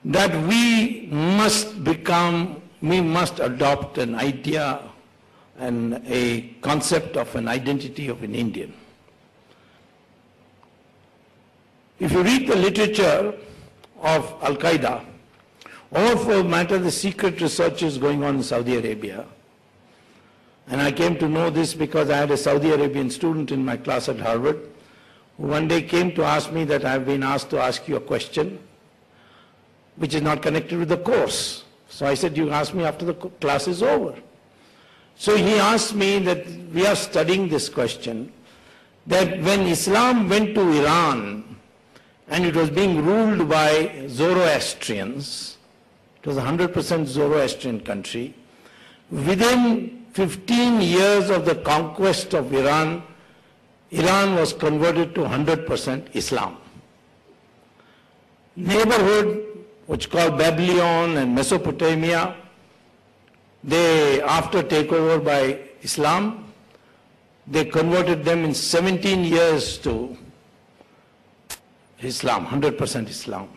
that we must adopt an idea and a concept of an identity of an Indian. If you read the literature of Al-Qaeda, or for matter the secret researches going on in Saudi Arabia, and I came to know this because I had a Saudi Arabian student in my class at Harvard, who one day came to ask me that I have been asked to ask you a question which is not connected with the course. So I said, you ask me after the class is over. So he asked me that we are studying this question, that when Islam went to Iran and it was being ruled by Zoroastrians, it was a 100% Zoroastrian country, within 15 years of the conquest of Iran, Iran was converted to 100% Islam. Neighborhood, which called Babylon and Mesopotamia, they, after takeover by Islam, they converted them in 17 years to Islam, 100% Islam.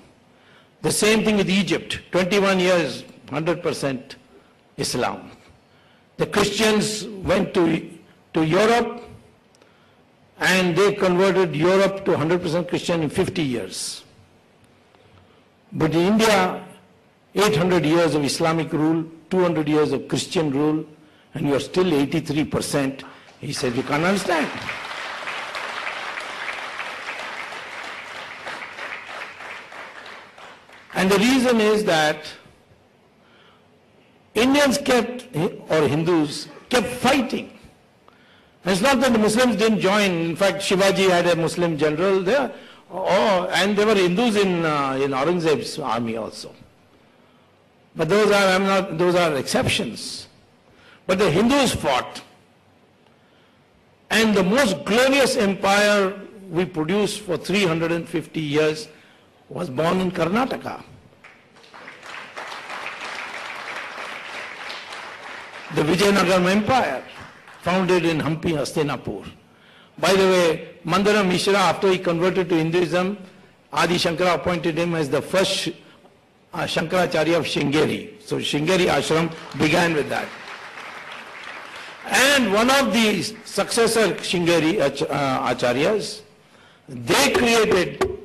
The same thing with Egypt, 21 years, 100% Islam. The Christians went to Europe and they converted Europe to 100% Christian in 50 years. But in India, 800 years of Islamic rule, 200 years of Christian rule, and you are still 83%. He said, you can't understand. And the reason is that Indians kept, or Hindus, kept fighting. And it's not that the Muslims didn't join. In fact, Shivaji had a Muslim general there, and there were Hindus in Aurangzeb's army also. But those are exceptions. But the Hindus fought. And the most glorious empire we produced for 350 years was born in Karnataka. The Vijayanagara Empire, founded in Hampi, Hastinapur. By the way, Mandara Mishra, after he converted to Hinduism, Adi Shankara appointed him as the first Shankaracharya of Shringeri. So Shringeri Ashram began with that. And one of the successor Shringeri Acharyas, they created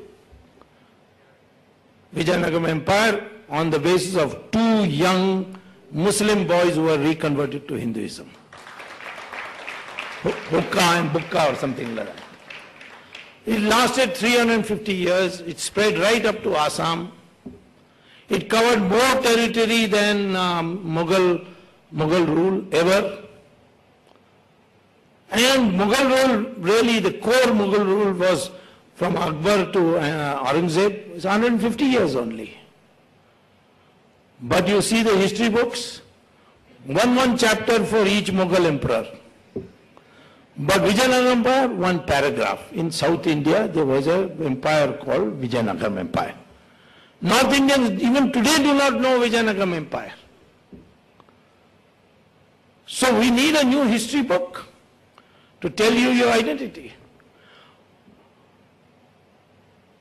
Vijayanagara Empire on the basis of two young Muslim boys who were reconverted to Hinduism. Hukka and Bukka or something like that. It lasted 350 years. It spread right up to Assam. It covered more territory than Mughal rule ever. And Mughal rule, really the core Mughal rule was from Akbar to Aurangzeb. It's 150 years only. But you see the history books, one chapter for each Mughal emperor. But Vijayanagara Empire, one paragraph. In South India, there was an empire called Vijayanagara Empire. North Indians even today do not know Vijayanagara Empire. So we need a new history book to tell you your identity.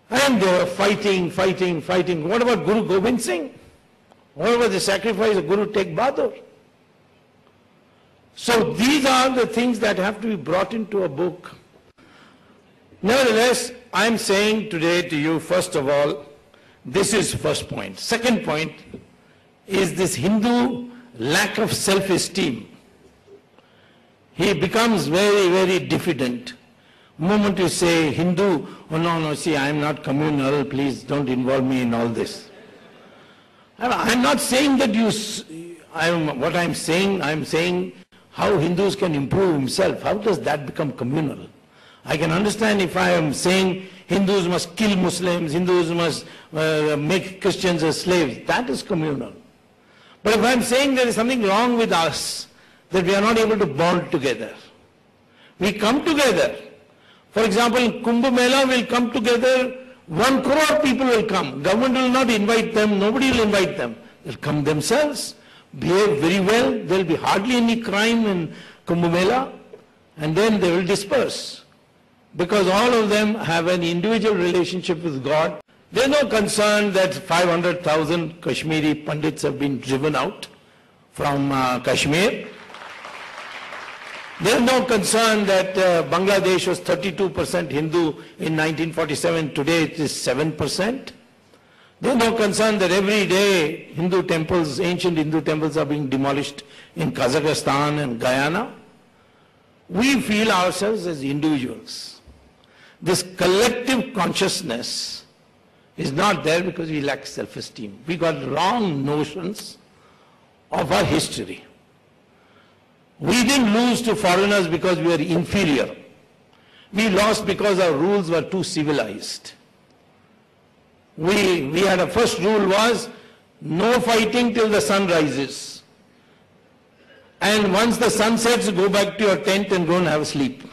And they were fighting. What about Guru Gobind Singh? What about the sacrifice of Guru Tegh Bahadur? So these are the things that have to be brought into a book. Nevertheless, I am saying today to you, first of all, this is first point. Second point is this Hindu lack of self-esteem. He becomes very, very diffident. The moment you say Hindu, oh no, see, I am not communal, please don't involve me in all this. I am not saying that what I am saying how Hindus can improve himself. How does that become communal? I can understand if I am saying Hindus must kill Muslims, Hindus must make Christians as slaves. That is communal. But if I am saying there is something wrong with us, that we are not able to bond together. We come together. For example, Kumbh Mela will come together, 1 crore people will come. Government will not invite them, nobody will invite them. They'll come themselves, behave very well, there will be hardly any crime in Kumbh Mela, and then they will disperse. Because all of them have an individual relationship with God, There's no concern that 500,000 Kashmiri Pandits have been driven out from Kashmir. There's no concern that Bangladesh was 32% Hindu in 1947, today it is 7%. There's no concern that every day Hindu temples, ancient Hindu temples are being demolished in Kazakhstan and Guyana. We feel ourselves as individuals. This collective consciousness is not there because we lack self-esteem. We got wrong notions of our history. We didn't lose to foreigners because we were inferior. We lost because our rules were too civilized. We had a first rule was no fighting till the sun rises. And once the sun sets, go back to your tent and go and have a sleep.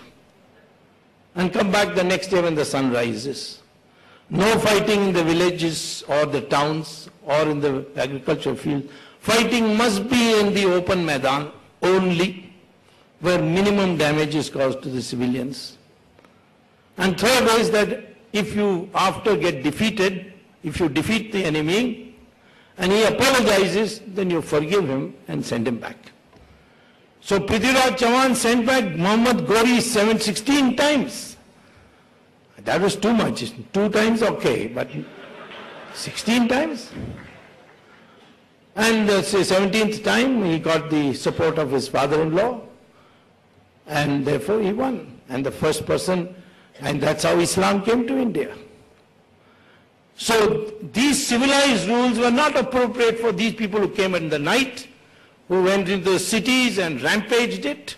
And come back the next day when the sun rises. No fighting in the villages or the towns or in the agricultural field. Fighting must be in the open Maidan only, where minimum damage is caused to the civilians. And third is that if you after get defeated, if you defeat the enemy and he apologizes, then you forgive him and send him back. So Prithviraj Chauhan sent back Muhammad Ghori 16 times. That was too much. 2 times okay, but 16 times? And the 17th time he got the support of his father-in-law, and therefore he won. And the first person, and that's how Islam came to India. So these civilized rules were not appropriate for these people who came in the night, who went into the cities and rampaged it,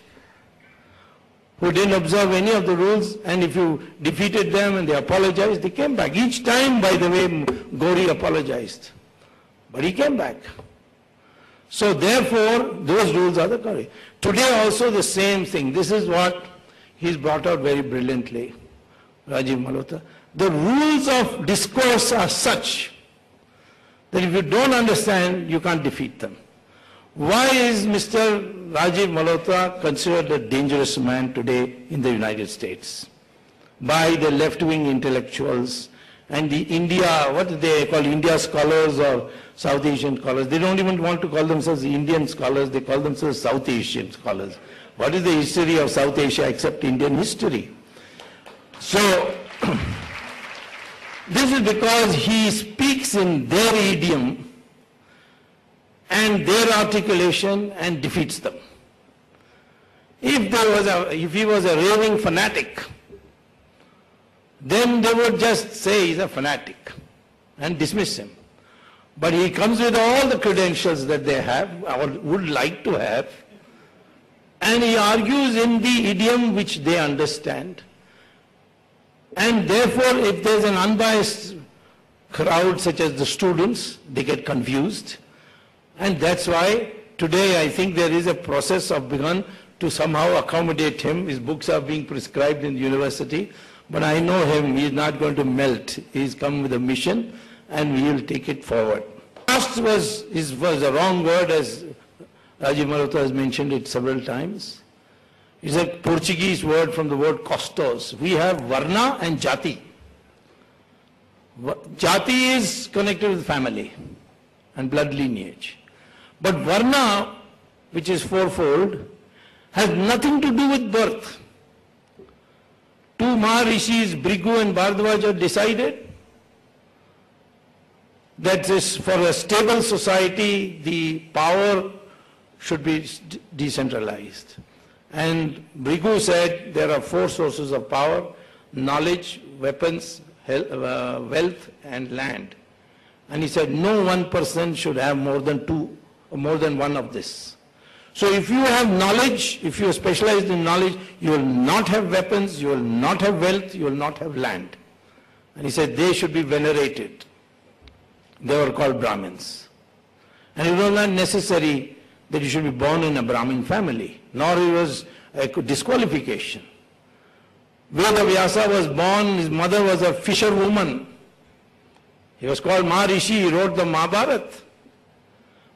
who didn't observe any of the rules, and if you defeated them and they apologized, they came back. Each time, by the way, Ghori apologized. But he came back. So therefore, those rules are the correct. Today also the same thing. This is what he's brought out very brilliantly, Rajiv Malhotra. The rules of discourse are such that if you don't understand, you can't defeat them. Why is Mr. Rajiv Malhotra considered a dangerous man today in the United States by the left-wing intellectuals and the India, what do they call India scholars or South Asian scholars? They don't even want to call themselves Indian scholars, they call themselves South Asian scholars. What is the history of South Asia except Indian history? So, this is because he speaks in their idiom and their articulation and defeats them. If he was a raving fanatic, then they would just say he's a fanatic and dismiss him. But he comes with all the credentials that they have, or would like to have, and he argues in the idiom which they understand. And therefore, if there's an unbiased crowd such as the students, they get confused. And that's why today I think there is a process of begun to somehow accommodate him. His books are being prescribed in the university. But I know him, he is not going to melt. He's come with a mission and we will take it forward. Caste was a wrong word, as Rajiv Malhotra has mentioned it several times. It's a Portuguese word from the word costos. We have varna and jati. Jati is connected with family and blood lineage. But varna, which is fourfold, has nothing to do with birth. Two Maharishis, Brigu and Bhardwaj, decided that for a stable society, the power should be decentralized. And Brigu said there are 4 sources of power: knowledge, weapons, wealth and land. And he said no one person should have more than one of this. So if you have knowledge, if you are specialized in knowledge, you will not have weapons, you will not have wealth, you will not have land. And he said they should be venerated. They were called Brahmins. And it was not necessary that you should be born in a Brahmin family, nor it was a disqualification. Veda Vyasa was born, his mother was a fisherwoman. He was called Maharishi, he wrote the Mahabharata.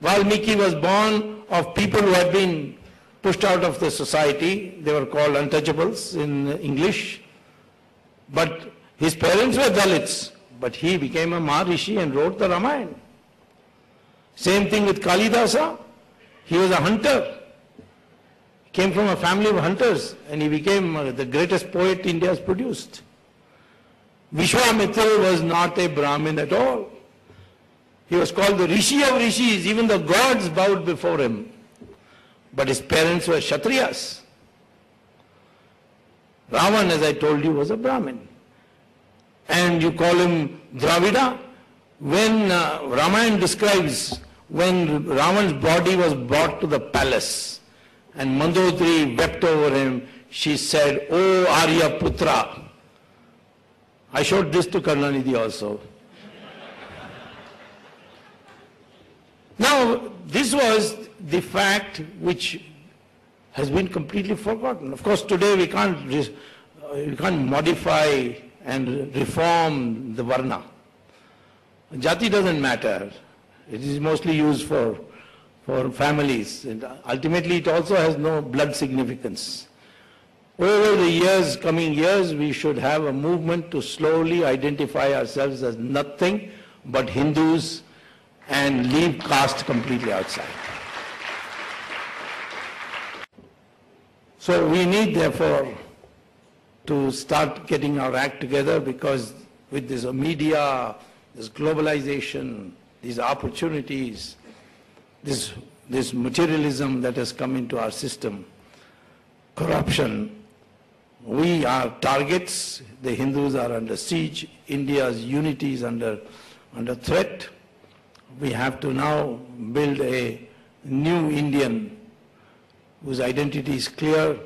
Valmiki was born of people who had been pushed out of the society. They were called untouchables in English. But his parents were Dalits, but he became a Maharishi and wrote the Ramayana. Same thing with Kalidasa. He was a hunter. He came from a family of hunters and he became the greatest poet India has produced. Vishwamitra was not a Brahmin at all. He was called the Rishi of Rishis. Even the gods bowed before him. But his parents were Kshatriyas. Ravan, as I told you, was a Brahmin. And you call him Dravida. When Ramayana describes when Ravan's body was brought to the palace and Mandodari wept over him, she said, "Oh Arya Putra." I showed this to Karunanidhi also. Now, this was the fact which has been completely forgotten. Of course, today we can't modify and reform the Varna. Jati doesn't matter. It is mostly used for families. And ultimately, it also has no blood significance. Over the years, coming years, we should have a movement to slowly identify ourselves as nothing but Hindus and leave caste completely outside. So we need, therefore, to start getting our act together, because with this media, this globalization, these opportunities, this materialism that has come into our system, corruption, we are targets. The Hindus are under siege. India's unity is under threat. We have to now build a new Indian whose identity is clear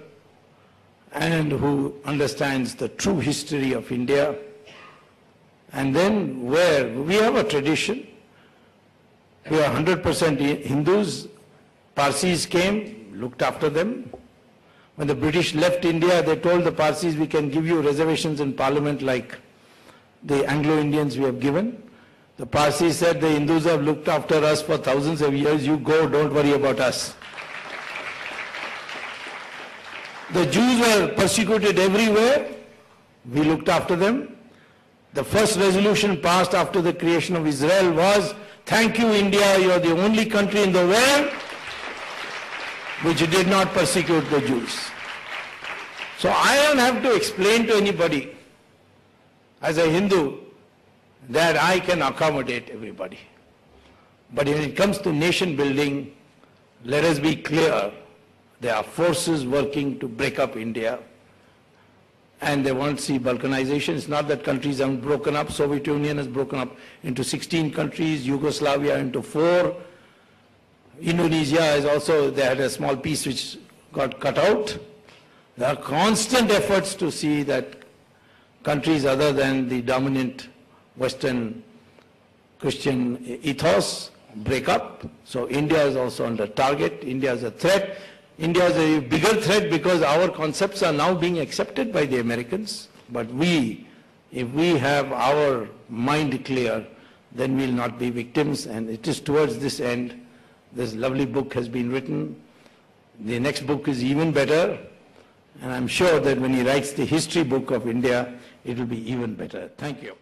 and who understands the true history of India. And then where we have a tradition, we are 100% Hindus. Parsis came, looked after them. When the British left India, they told the Parsis, we can give you reservations in Parliament like the Anglo-Indians we have given. The Parsis said, the Hindus have looked after us for thousands of years, you go, don't worry about us. The Jews were persecuted everywhere, we looked after them. The first resolution passed after the creation of Israel was, thank you India, you are the only country in the world which did not persecute the Jews. So I don't have to explain to anybody as a Hindu that I can accommodate everybody. But when it comes to nation building, let us be clear, there are forces working to break up India, and they want to see balkanization. It's not that countries haven't broken up. Soviet Union has broken up into 16 countries, Yugoslavia into 4. Indonesia is also, they had a small piece which got cut out. There are constant efforts to see that countries other than the dominant Western Christian ethos break up. So India is also under target. India is a threat. India is a bigger threat because our concepts are now being accepted by the Americans. But if we have our mind clear, then we'll not be victims. And it is towards this end, this lovely book has been written. The next book is even better. And I'm sure that when he writes the history book of India, it will be even better. Thank you.